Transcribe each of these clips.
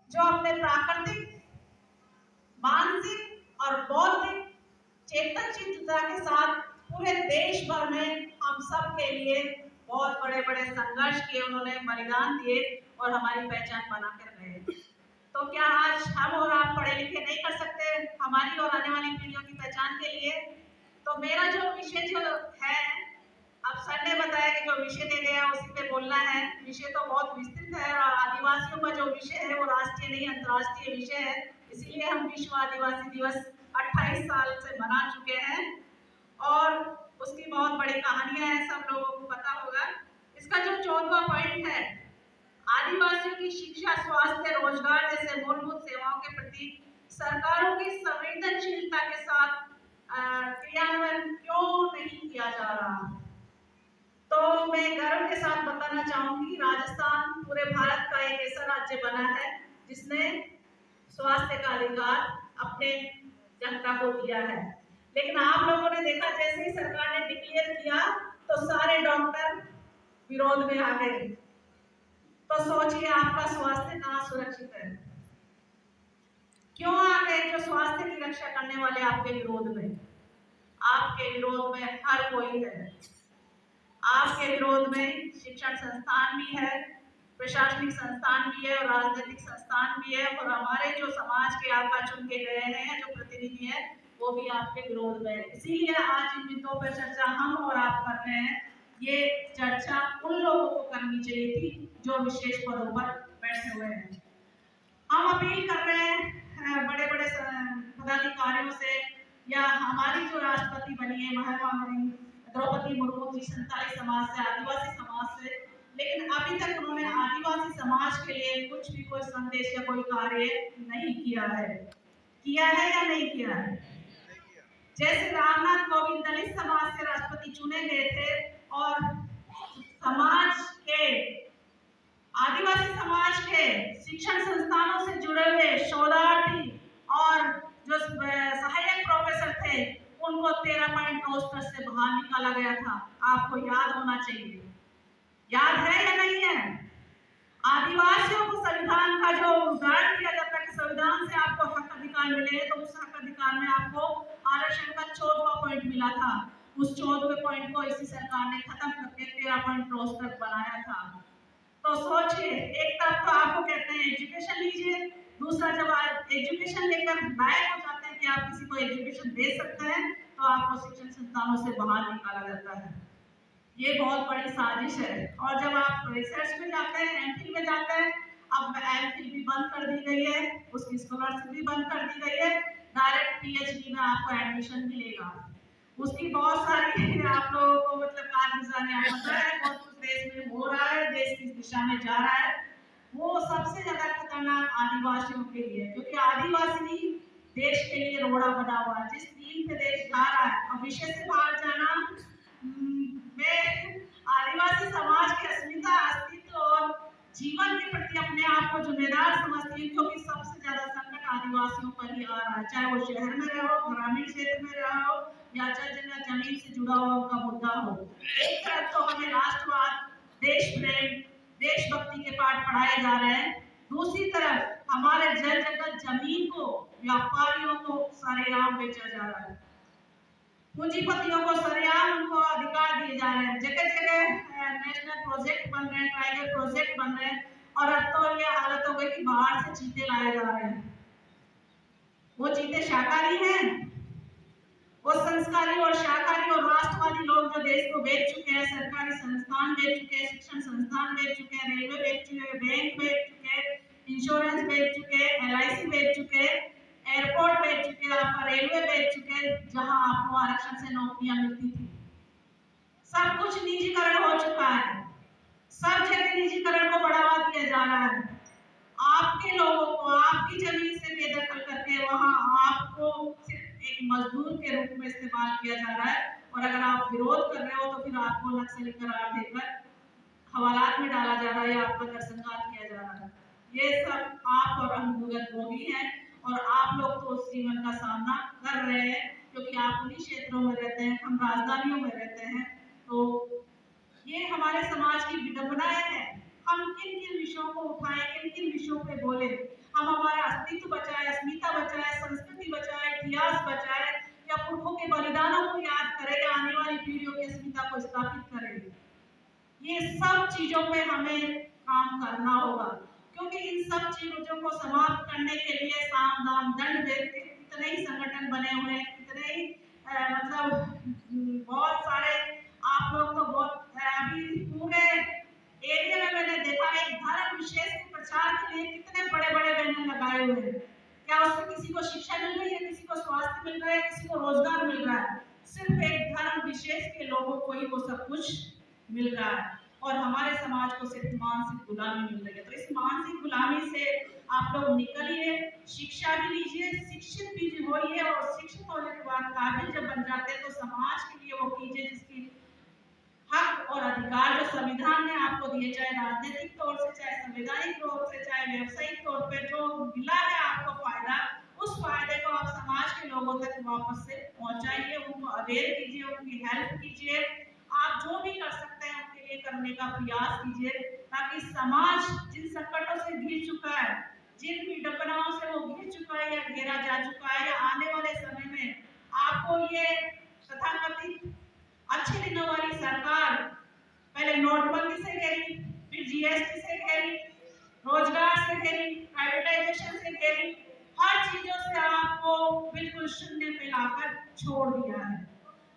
जो अपने प्राकृतिक, मानसिक और बौद्धिक चेतनशीलता के साथ पूरे देश भर में हम सब के लिए बहुत बड़े बड़े संघर्ष किए, उन्होंने बलिदान दिए और हमारी पहचान बना कर गए। तो क्या आज हम और आप पढ़े लिखे नहीं कर सकते हमारी और आने वाली पीढ़ियों की पहचान के लिए? तो मेरा जो विषय जो है, अब सर ने बताया कि जो विषय दे गया उसी पे बोलना है। विषय तो बहुत विस्तृत है और आदिवासियों का जो विषय है वो राष्ट्रीय नहीं अंतर्राष्ट्रीय विषय है, इसीलिए हम विश्व आदिवासी दिवस 28 साल से मना चुके हैं और उसकी बहुत बड़ी कहानियां हैं, सब लोगों को पता होगा। इसका जो 14वां पॉइंट है, आदिवासियों की शिक्षा, स्वास्थ्य, रोजगार जैसे मूलभूत सेवाओं के प्रति सरकारों की संवेदनशीलता के साथ क्रियान्वयन क्यों नहीं किया जा रहा? तो मैं गर्व के साथ बताना चाहूंगी, राजस्थान पूरे भारत का एक ऐसा राज्य बना है जिसने स्वास्थ्य का अधिकार अपने जनता को दिया है। लेकिन आप लोगों ने देखा, जैसे ही सरकार ने डिक्लेयर किया तो सारे डॉक्टर विरोध में आ गए। तो सोचिए आपका स्वास्थ्य कहाँ सुरक्षित है? क्यों आ गए जो स्वास्थ्य की रक्षा करने वाले आपके विरोध में? आपके विरोध में हर कोई है। आपके विरोध में शिक्षण संस्थान भी है, प्रशासनिक संस्थान भी है और राजनीतिक संस्थान भी है, और हमारे जो समाज के आका चुन के गए हैं जो प्रतिनिधि हैं वो भी आपके विरोध में है। इसीलिए आज इन मुद्दों पर चर्चा हम और आप कर रहे हैं। ये चर्चा उन लोगों को करनी चाहिए थी जो विशेष पदों पर बैठे हुए हैं। हम अपील कर रहे हैं बड़े बड़े पदाधिकारियों से, या हमारी जो राष्ट्रपति बनी है महामहिम द्रौपदी मुर्मू जी, संताली समाज से, आदिवासी समाज से, लेकिन अभी तक उन्होंने आदिवासी समाज के लिए कुछ भी कोई संदेश या कोई कार्य नहीं किया है। किया है या नहीं किया है? जैसे रामनाथ कोविंद दलित समाज से राष्ट्रपति चुने गए थे और समाज के, आदिवासी समाज के शिक्षण संस्थानों से जुड़े हुए शोधार्थी और जो सहायक प्रोफेसर थे उनको 13 पॉइंट रोस्टर से बाहर निकाला गया था। आपको याद होना चाहिए। याद है या नहीं है? आदिवासियों को संविधान का जो उद्धार किया जाता है कि संविधान से आपको हक अधिकार मिले, तो उस हक अधिकार में आपको आरक्षण का 14वां पॉइंट मिला था। उस 14वें पॉइंट को इसी सरकार ने खत्म करके 13 पॉइंट रोस्टर बनाया था। तो सोचिए, एक तरफ तो आपको कहते हैं एजुकेशन लीजिए, दूसरा जब आप एजुकेशन लेकर लायक हो जाते हैं कि आप किसी को एजुकेशन दे सकते हैं तो आपको शिक्षण संस्थानों से बाहर निकाला जाता है। ये बहुत बड़ी साजिश है। और जब आप रिसर्च में जाते हैं, एमफिल में जाते हैं, अब एमफिल भी बंद कर दी गई है, उसकी स्कॉलरशिप भी बंद कर दी गई है, डायरेक्ट पीएचडी में आपको एडमिशन मिलेगा। उसकी बहुत सारी आप लोगों को मतलब कारगुजारी आता है, बहुत कुछ देश में हो रहा है, देश किस दिशा में जा रहा है। वो सबसे ज्यादा खतरनाक आदिवासियों के लिए, क्योंकि आदिवासी देश के लिए रोड़ा बना हुआ है। जिस नींव पे देश जा रहा है, अब विषय से बाहर जाना, मैं आदिवासी समाज के अस्मिता, अस्तित्व और जीवन के प्रति अपने आप को जिम्मेदार समझती हूँ, क्योंकि सबसे ज्यादा संकट आदिवासियों पर ही आ रहा है। चाहे वो शहर में रहो, ग्रामीण क्षेत्र में रहो, या जगह जमीन से जुड़ा हुआ उनका मुद्दा हो। एक तरफ तो हमें राष्ट्रवाद, देश प्रेम, देशभक्ति के पाठ पढ़ाए जा रहे हैं, दूसरी तरफ हमारे जल जगत जमीन को व्यापारियों को सरेआम बेचा जा रहा है। पूंजीपतियों को सरेआम उनको अधिकार दिए जा रहे हैं। जगह जगह नेशनल प्रोजेक्ट बन रहे हैं, टाइगर प्रोजेक्ट बन रहे हैं, और अब तो ये हालत हो गई कि बाहर से चीते लाए जा रहे हैं। वो चीते शाकाहारी हैं, वो संस्कारी और शाकाहारी और राष्ट्रवादी लोग जो देश को बेच चुके हैं, सरकारी संस्थान बेच चुके हैं, शिक्षण संस्थान बेच चुके हैं, रेलवे बेच चुके हैं, बैंक बेच चुके हैं, इंश्योरेंस बेच चुके हैं, एलआईसी बेच चुके हैं, एयरपोर्ट बेच चुके हैं, आपका रेलवे बेच चुके हैं, जहां आपको आरक्षण से नौकरियां मिलती थी। सब कुछ निजीकरण हो चुका है, सब जगह निजीकरण को बढ़ावा दिया जा रहा है। आपके लोगों को आपकी जमीन से बेदखल करके वहां आपको सिर्फ एक मजदूर के रूप में इस्तेमाल किया जा रहा है, और अगर आप विरोध कर रहे हो तो फिर आपको नक्सली करार देकर हवालात में डाला जा रहा है या आपका नरसंहार किया जा रहा है। ये सब आप और हम भोगी हैं, और आप लोग तो उस जीवन का सामना कर रहे हैं, क्योंकि आप उन्हीं क्षेत्रों में रहते हैं, हम राजधानियों में रहते हैं। तो ये हमारे समाज की विडंबनाएं हैं। हम किन किन विषयों को उठाएं, किन किन विषयों पे बोले। हमारे सब चीजों पे हमें काम करना होगा, क्योंकि इन सब चीजों को समाप्त करने के लिए साम दाम दंड भेद कितने ही संगठन बने हुए हैं, कितने ही बहुत सारे, आप लोग तो बहुत अभी पूरे एरिया में मैंने देखा एक धर्म विशेष के प्रचार के लिए कितने बड़े बड़े बैनर लगाए हुए हैं। क्या उससे किसी को शिक्षा मिल रही है, किसी को स्वास्थ्य मिल रहा है, किसी को रोजगार मिल रहा है? सिर्फ एक धर्म विशेष के लोगों को ही वो सब कुछ मिल रहा है और हमारे समाज को सिर्फ मानसिक गुलामी मिल रही है। तो इस मानसिक गुलामी से आप लोग निकलिए, शिक्षा भी लीजिए, शिक्षित भी होइए और शिक्षित होने के बाद काबिल जब बन जाते हैं तो समाज के लिए वो कीजिए जिसकी हक और अधिकार जो संविधान ने आपको दिए, चाहे राजनीतिक तौर से, चाहे संवैधानिक तौर से, चाहे व्यवसायिक तौर पे जो मिला है आपको फायदा, उस फायदे को आप समाज के लोगों तक वापस से पहुंचाइए, उनको अवेयर कीजिए, उनकी हेल्प कीजिए। आप जो भी कर सकते हैं उनके लिए करने का प्रयास कीजिए, ताकि समाज जिन संकटों से घिर चुका है, जिन विडंबनाओं से वो घिर चुका है या घेरा जा चुका है, या आने वाले समय में आपको ये तथाकथित अच्छे दिनों वाली सरकार पहले नोटबंदी से घेरी, फिर जीएसटी से घेरी, रोजगार से घेरी, प्राइवेटाइजेशन से घेरी, हर चीजों से आपको बिल्कुल शून्य पे लाकर छोड़ दिया है।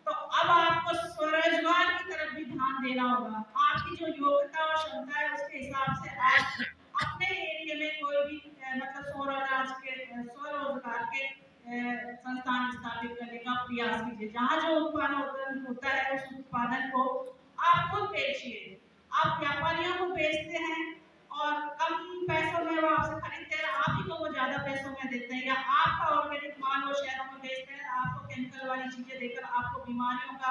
तो अब आपको स्वरोजगार की तरफ भी ध्यान देना होगा। आपकी जो योग्यता और क्षमता है उसके हिसाब से आप अपने एरिया में कोई भी मतलब स्वरोजगार के संस्थान स्थापित करने का प्रयास कीजिए। जहाँ जो उत्पादन होता है उस उत्पादन को आप खुद बेचिए। आप व्यापारियों को बेचते हैं और कम पैसों में वो आपसे खरीदते हैं, आप ही को वो ज्यादा पैसों में देते हैं, या आपका ऑर्गेनिक माल वो शहरों में बेचते हैं, आपको केमिकल वाली चीजें देकर आपको बीमारियों का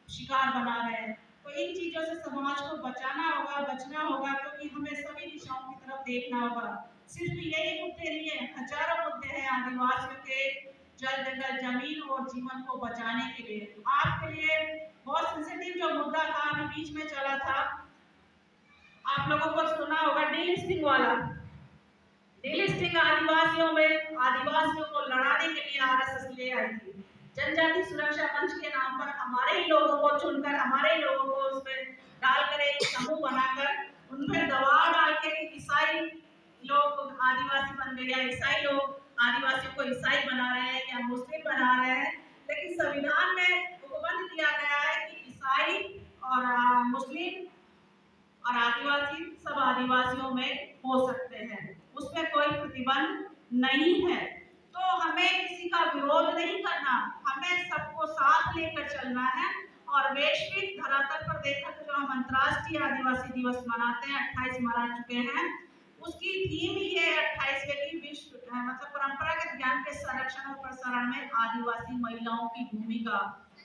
शिकार बना रहे हैं। तो इन चीजों से समाज को बचाना होगा, बचना होगा, क्योंकि हमें सभी दिशाओं की तरफ देखना होगा। सिर्फ यही मुद्दे नहीं है, हजारों मुद्दे हैं आदिवासियों के जल जंगल जमीन और जीवन को बचाने के लिए। आपके लिए बहुत सेंसिटिव जो मुद्दा था अभी बीच में चला था, आप लोगों को सुना होगा डीलिस्टिंग वाला। डीलिस्टिंग आदिवासियों को लड़ाने के लिए आरएसएस ले आई थी। जनजाति सुरक्षा मंच के नाम पर हमारे ही लोगों को चुनकर, हमारे ही लोगों को उसमें डालकर एक समूह बनाकर उनमें दबाव डाल के ईसाई लोग आदिवासी बन गए, या ईसाई लोग आदिवासियों को ईसाई बना रहे हैं या मुस्लिम बना रहे हैं। लेकिन संविधान में उपबंध किया गया है कि ईसाई और मुस्लिम और आदिवासी सब आदिवासियों में हो सकते हैं, उसमें कोई प्रतिबंध नहीं है। तो हमें किसी का विरोध नहीं करना, हमें सबको साथ लेकर चलना है। और वैश्विक धरातल पर देखा तो जो हम अंतर्राष्ट्रीय आदिवासी दिवस मनाते हैं, 28 मना चुके हैं, उसकी थीम ये 28वें की विश्व मतलब परंपरागत ज्ञान के संरक्षण और प्रसारण में आदिवासी महिलाओं की भूमिका,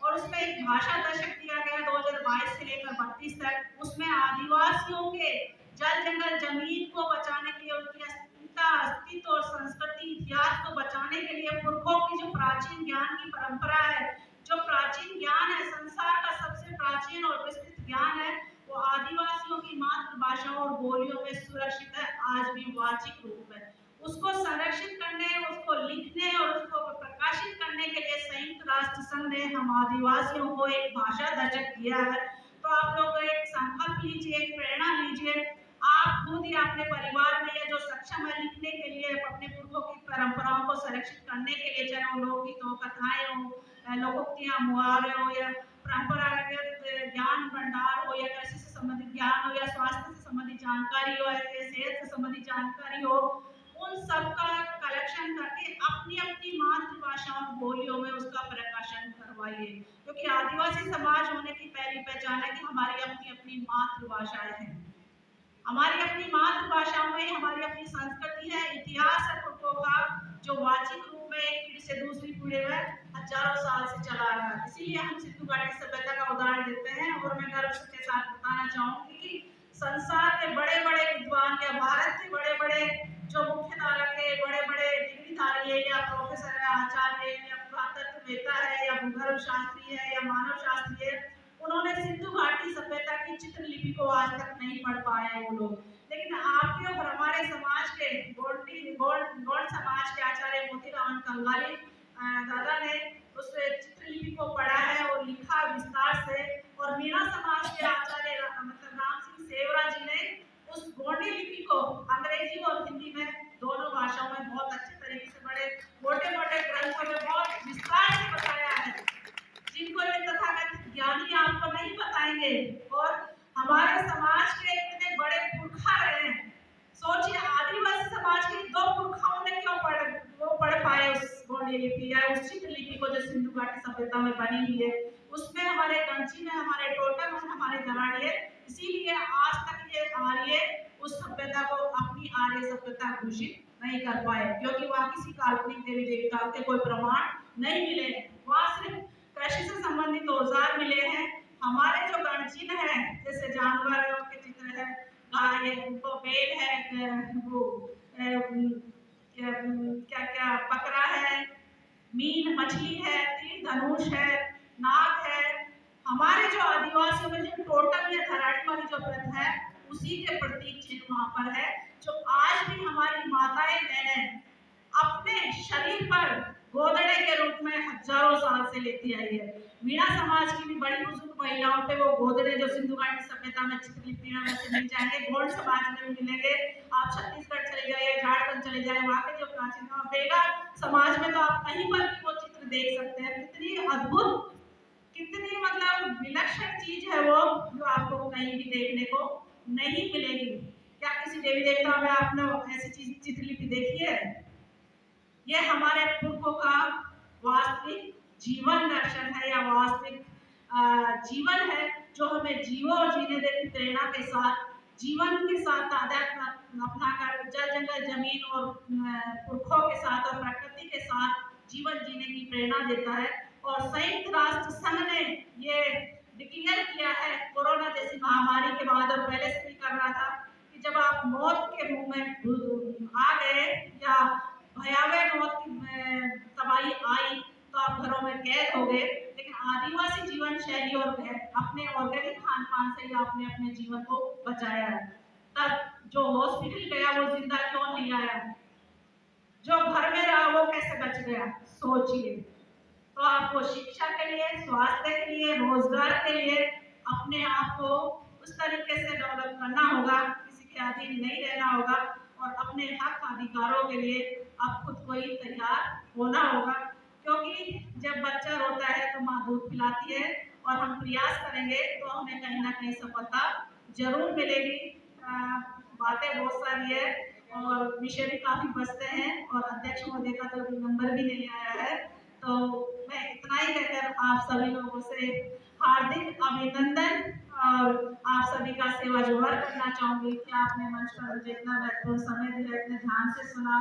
और उसमें एक भाषा दशक दिया गया 2022 से लेकर 32 तक। उसमें आदिवासियों के जल जंगल जमीन को बचाने के लिए, उनकी अस्तित्व और संस्कृति इतिहास को बचाने के लिए, पुरखों की जो प्राचीन ज्ञान की परंपरा है, जो प्राचीन ज्ञान है, संसार का सबसे प्राचीन और विस्तृत ज्ञान है, वो आदिवासियों की मातृभाषा और बोलियों में सुरक्षित है, आज भी वाचिक रूप में। उसको संरक्षित करने, उसको लिखने और उसको प्रकाशित करने के लिए संयुक्त राष्ट्र संघ ने हम आदिवासियों को एक भाषा दशक दिया है। तो आप लोग एक संकल्प लीजिए, एक प्रेरणा लीजिए, आप खुद या अपने परिवार में या जो सक्षम है लिखने के लिए, अपने पुरखों की परंपराओं को संरक्षित करने के लिए, चाहे वो लोकगीत हो, कथाएं हो, लोकोक्तियां, मुहावरे हो, या परंपरागत ज्ञान भंडार हो, या कृषि से संबंधित ज्ञान हो, या स्वास्थ्य से संबंधित जानकारी हो, या सेहत से संबंधित जानकारी हो, उन सब का कलेक्शन करके अपनी अपनी मातृभाषा और बोलियों में उसका प्रकाशन करवाइए। क्योंकि आदिवासी समाज होने की पहली पहचान है कि हमारी अपनी अपनी मातृभाषाएं हैं, हमारी अपनी मातृभाषाओं में हमारी अपनी संस्कृति है, इतिहास है पुरखों का, जो वाचिक रूप में एक पीढ़ी से दूसरी पीढ़ी में हजारों साल से चला आ रहा है। इसीलिए हम सिंधु घाटी सभ्यता का उदाहरण देते हैं, और मैं गर्व के साथ बताना चाहूंगी कि संसार के बड़े बड़े विद्वान या भारत के बड़े बड़े जो मुख्य धारा के बड़े बड़े डिग्रीधारी है, या प्रोफेसर है, आचार्य है, या पुरातत्ववेत्ता है, या भूगर्भ शास्त्री है, या मानव शास्त्री है, उन्होंने सिंधु घाटी सभ्यता की चित्रलिपि को आज तक नहीं पढ़ पाए वो लोग। लेकिन आपके और हमारे समाज के गौड़ समाज के आचार्य मोतीराम कंगाली दादा ने उस चित्रलिपि को पढ़ा है और लिखा विस्तार से। और मीणा समाज के आचार्य मतलब राम सिंह भाषाओं में बहुत अच्छे तरीके से, बड़े मोटे मोटे ग्रंथों में बहुत विस्तार से बताया है, जिनको ये तथाकथित ज्ञानी आपको नहीं बताएंगे। और हमारे समाज के इतने बड़े पुरखा रहे हैं, सोचिए आदिवासी समाज के दो पुरखाओं ने क्यों पढ़ पाए उस गोंडी लिपि या उस चित्र लिपि को जो सिंधु घाटी सभ्यता में बनी हुई है, उसमें हमारे कंची में, हमारे टोटम में, हमारे धराड़ी है। इसीलिए आज तक ये आर्य उस सभ्यता को अपनी आर्य सभ्यता घोषित नहीं कर पाए, क्योंकि वहाँ किसी काल्पनिक देवी देवताओं के कोई प्रमाण नहीं मिले। वहाँ सिर्फ कृषि से संबंधित औजार मिले हैं। हमारे जो गणचिन्ह है, जैसे जानवरों के चित्र है, गाय है, बैल है, वो क्या क्या बकरा है, मीन मछली है, तीर धनुष है, नाग है। हमारे जो आदिवासियों में जो टोटम या धराड़ी वाली जो प्रथा है, उसी के प्रतीक चिन्ह वहां पर है, जो आज भी हमारी माताएं बहनें अपने शरीर पर गोदड़े के रूप में हजारों साल से लेती आई है। मीणा समाज की भी बड़ी बुजुर्ग महिलाओं पे वो गोदड़े जो सिंधु घाटी सभ्यता में चित्रलिपि में मिल जाएंगे, गोंड समाज में भी मिलेंगे। आप छत्तीसगढ़ चले जाइए, झारखंड चले जाए, वहाँ के जो प्राचीन बेगा समाज में तो आप कहीं पर भी वो चित्र देख सकते हैं। कितनी अद्भुत, कितनी मतलब विलक्षण चीज है वो, जो आपको कहीं भी देखने को नहीं मिलेगी। क्या किसी देवी देवता में आपने ऐसी चीज चित्रलिपि देखी है? ये हमारे पुरखों का वास्तविक जीवन दर्शन है, या वास्तविक जीवन है, जो हमें जीवो और जीने देने की प्रेरणा के साथ, जीवन के साथ तादात्म्य अपनाकर जल जंगल जमीन और पुरखों के साथ और प्रकृति के साथ जीवन जीने की प्रेरणा देता है। और संयुक्त राष्ट्र संघ ने ये डिक्लेयर किया है कोरोना जैसी महामारी के बाद, और पहले से भी कर रहा था, कि जब आप मौत के मुंह में आ गए या भयावह मौत की तबाही आई, तो आप घरों में कैद हो गए, लेकिन आदिवासी जीवन शैली और अपने ऑर्गेनिक खान पान से ही आपने अपने जीवन को बचाया है। तब जो हॉस्पिटल गया वो जिंदा क्यों नहीं आया? जो घर में रहा वो कैसे बच गया? सोचिए। तो आपको शिक्षा के लिए, स्वास्थ्य के लिए, रोजगार के लिए अपने आप को उस तरीके से डेवलप करना होगा, किसी के अधीन नहीं रहना होगा, और अपने हक अधिकारों के लिए आप खुद को ही तैयार होना होगा। क्योंकि जब बच्चा रोता है तो माँ दूध पिलाती है, और हम प्रयास करेंगे तो हमें कहीं ना कहीं सफलता जरूर मिलेगी। बातें बहुत सारी है और विषय भी काफी बचते हैं, और अध्यक्ष महोदय का तो नंबर भी नहीं आया है, तो मैं इतना ही कहकर आप सभी लोगों से हार्दिक अभिनंदन और आप सभी का सेवा जोहर करना चाहूंगी कि आपने मंच पर मुझे इतना महत्वपूर्ण समय दिया, इतने ध्यान से सुना।